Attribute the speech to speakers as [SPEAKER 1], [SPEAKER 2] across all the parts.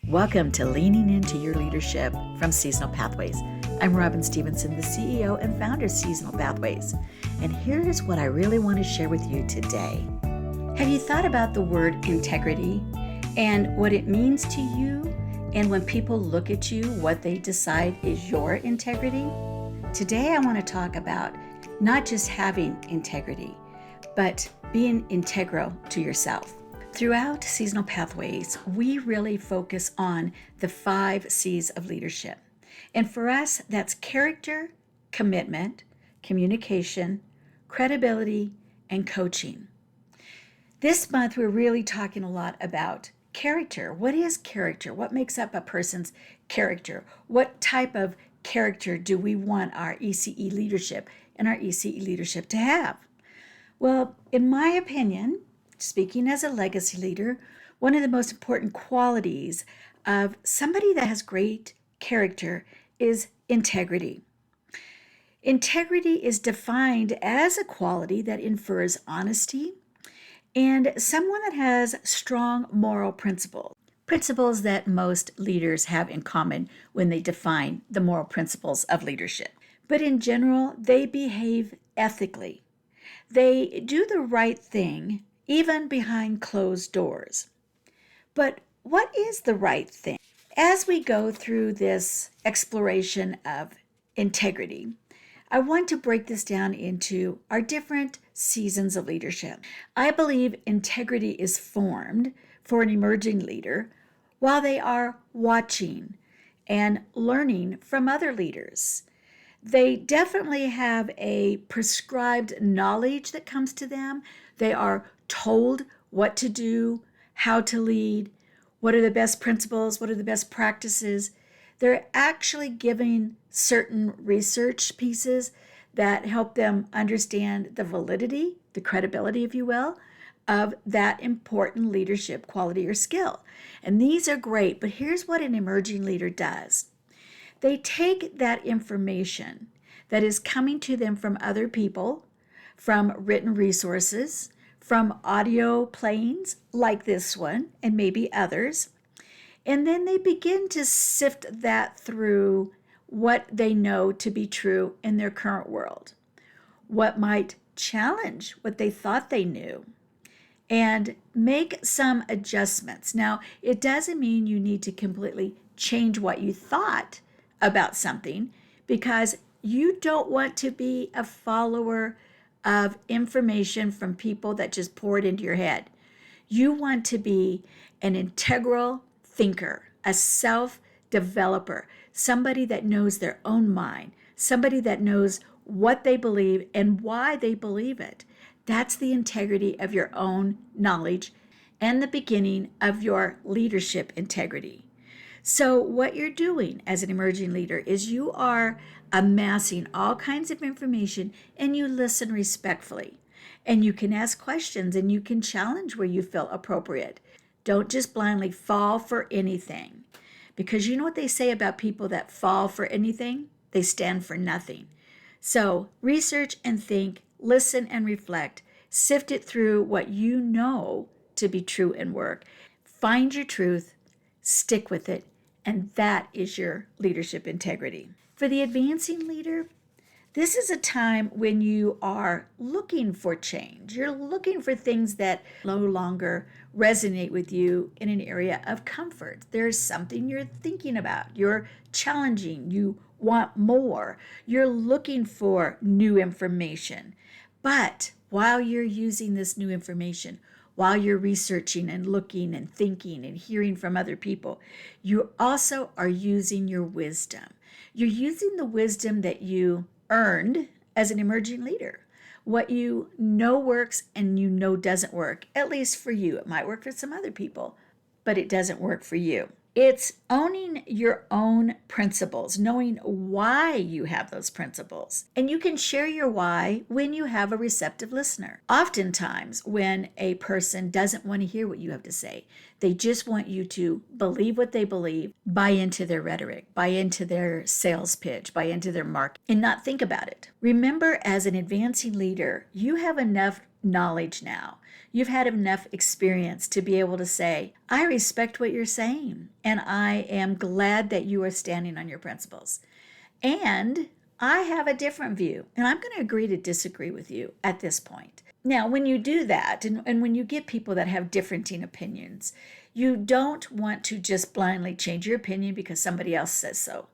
[SPEAKER 1] Welcome to Leaning Into Your Leadership from Seasonal Pathways. I'm Robin Stevenson, the CEO and founder of Seasonal Pathways. And here's what I really want to share with you today. Have you thought about the word integrity and what it means to you? And when people look at you, what they decide is your integrity? Today I want to talk about not just having integrity, but being integral to yourself. Throughout Seasonal Pathways, we really focus on the 5 C's of leadership. And for us, that's character, commitment, communication, credibility, and coaching. This month, we're really talking a lot about character. What is character? What makes up a person's character? What type of character do we want our ECE leadership and our ECE leadership to have? Well, in my opinion, speaking as a legacy leader, one of the most important qualities of somebody that has great character is integrity. Integrity is defined as a quality that infers honesty and someone that has strong moral principles that most leaders have in common when they define the moral principles of leadership. But in general, they behave ethically. They do the right thing even behind closed doors. But what is the right thing? As we go through this exploration of integrity, I want to break this down into our different seasons of leadership. I believe integrity is formed for an emerging leader while they are watching and learning from other leaders. They definitely have a prescribed knowledge that comes to them. They are told what to do, how to lead, what are the best principles, what are the best practices. They're actually giving certain research pieces that help them understand the validity, the credibility, if you will, of that important leadership quality or skill. And these are great, but here's what an emerging leader does. They take that information that is coming to them from other people, from written resources, from audio playings like this one and maybe others, and then they begin to sift that through what they know to be true in their current world, what might challenge what they thought they knew, and make some adjustments. Now, it doesn't mean you need to completely change what you thought about something, because you don't want to be a follower of information from people that just pour it into your head. You want to be an integral thinker, a self-developer, somebody that knows their own mind, somebody that knows what they believe and why they believe it. That's the integrity of your own knowledge and the beginning of your leadership integrity. So what you're doing as an emerging leader is you are amassing all kinds of information and you listen respectfully. And you can ask questions and you can challenge where you feel appropriate. Don't just blindly fall for anything. Because you know what they say about people that fall for anything? They stand for nothing. So research and think, listen and reflect, sift it through what you know to be true and work. Find your truth, stick with it, and that is your leadership integrity. For the advancing leader, this is a time when you are looking for change. You're looking for things that no longer resonate with you in an area of comfort. There's something you're thinking about. You're challenging. You want more. You're looking for new information. But while you're using this new information, while you're researching and looking and thinking and hearing from other people, you also are using your wisdom. You're using the wisdom that you earned as an emerging leader. What you know works and you know doesn't work, at least for you. It might work for some other people, but it doesn't work for you. It's owning your own principles, knowing why you have those principles. And you can share your why when you have a receptive listener. Oftentimes, when a person doesn't want to hear what you have to say, they just want you to believe what they believe, buy into their rhetoric, buy into their sales pitch, buy into their market, and not think about it. Remember, as an advancing leader, you have enough knowledge now. You've had enough experience to be able to say, I respect what you're saying, and I am glad that you are standing on your principles. And I have a different view, and I'm going to agree to disagree with you at this point. Now, when you do that, and when you get people that have differing opinions, you don't want to just blindly change your opinion because somebody else says so.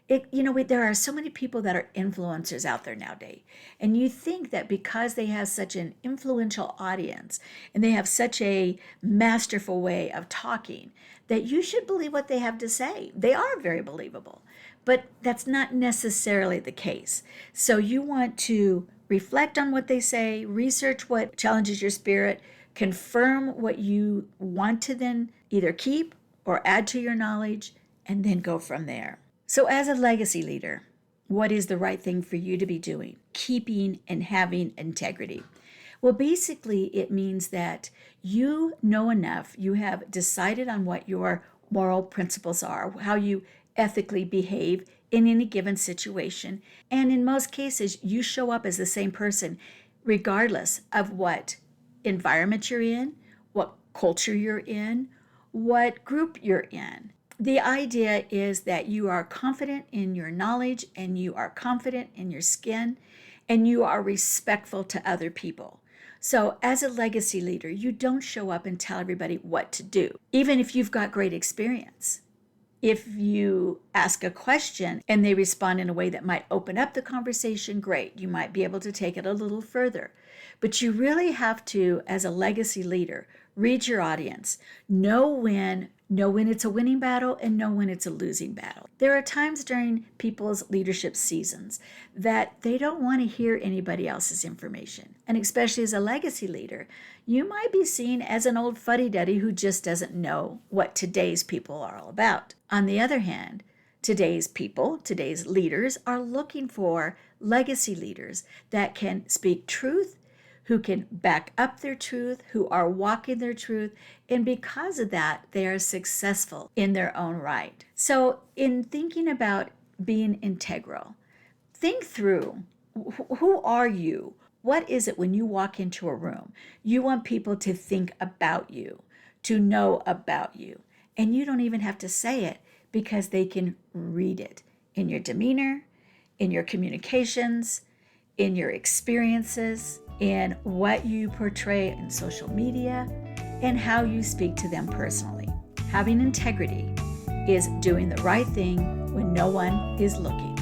[SPEAKER 1] There are so many people that are influencers out there nowadays, and you think that because they have such an influential audience and they have such a masterful way of talking, that you should believe what they have to say. They are very believable, but that's not necessarily the case. So you want to reflect on what they say, research what challenges your spirit, confirm what you want to then either keep or add to your knowledge, and then go from there. So as a legacy leader, what is the right thing for you to be doing? Keeping and having integrity. Well, basically, it means that you know enough, you have decided on what your moral principles are, how you ethically behave in any given situation. And in most cases, you show up as the same person, regardless of what environment you're in, what culture you're in, what group you're in. The idea is that you are confident in your knowledge and you are confident in your skin and you are respectful to other people. So as a legacy leader, you don't show up and tell everybody what to do, even if you've got great experience. If you ask a question and they respond in a way that might open up the conversation, great. You might be able to take it a little further. But you really have to, as a legacy leader, read your audience, know when it's a winning battle and know when it's a losing battle. There are times during people's leadership seasons that they don't want to hear anybody else's information. And especially as a legacy leader, you might be seen as an old fuddy-duddy who just doesn't know what today's people are all about. On the other hand, today's leaders are looking for legacy leaders that can speak truth, who can back up their truth, who are walking their truth, and because of that, they are successful in their own right. So in thinking about being integral, think through, who are you? What is it when you walk into a room? You want people to think about you, to know about you, and you don't even have to say it because they can read it in your demeanor, in your communications, in your experiences, in what you portray in social media, and how you speak to them personally. Having integrity is doing the right thing when no one is looking.